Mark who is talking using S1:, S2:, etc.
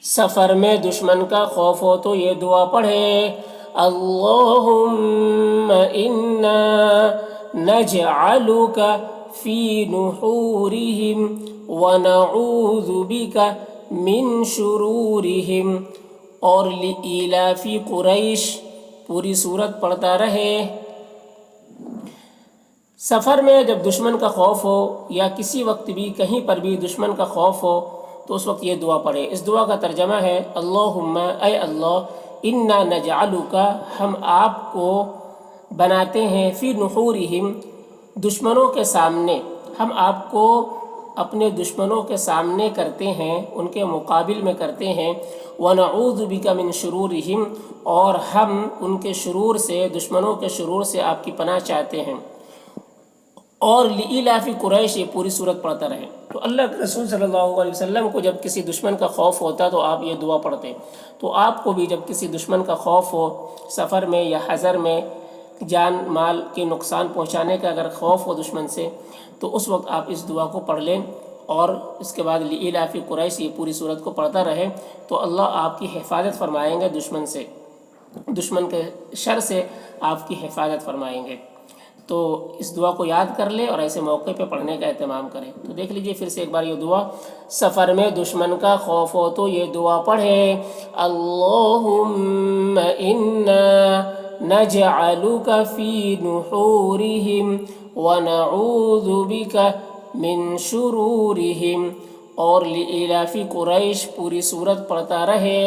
S1: سفر میں دشمن کا خوف ہو تو یہ دعا پڑھے، اللہم انا نجعلک فی نحورہم ونعوذ بک من شرورہم، اور لإیلاف قریش پوری صورت پڑھتا رہے۔ سفر میں جب دشمن کا خوف ہو یا کسی وقت بھی کہیں پر بھی دشمن کا خوف ہو تو اس وقت یہ دعا پڑھے۔ اس دعا کا ترجمہ ہے، اللہم اے اللہ، انا نجعلک ہم آپ کو بناتے ہیں، فی نحورہم دشمنوں کے سامنے، ہم آپ کو اپنے دشمنوں کے سامنے کرتے ہیں، ان کے مقابل میں کرتے ہیں، وَنَعُوذُ بِكَ مِن شُرُورِهِمْ، اور ہم ان کے شرور سے، دشمنوں کے شرور سے آپ کی پناہ چاہتے ہیں، اور لإیلاف قریش یہ پوری صورت پڑھتا رہے۔ تو اللہ کے رسول صلی اللہ علیہ وسلم کو جب کسی دشمن کا خوف ہوتا تو آپ یہ دعا پڑھتے، تو آپ کو بھی جب کسی دشمن کا خوف ہو، سفر میں یا حضر میں جان مال کے نقصان پہنچانے کا اگر خوف ہو دشمن سے، تو اس وقت آپ اس دعا کو پڑھ لیں، اور اس کے بعد لإیلاف قریش یہ پوری صورت کو پڑھتا رہے، تو اللہ آپ کی حفاظت فرمائیں گے دشمن سے، دشمن کے شر سے آپ کی حفاظت فرمائیں گے۔ تو اس دعا کو یاد کر لیں اور ایسے موقع پہ پڑھنے کا اہتمام کریں۔ تو دیکھ لیجئے پھر سے ایک بار یہ دعا، سفر میں دشمن کا خوف ہو تو یہ دعا پڑھے، اللہم انا نجعلک فی نحورہم ونعوذ بک من شرورہم، اور لإیلاف قریش پوری صورت پڑھتا رہے۔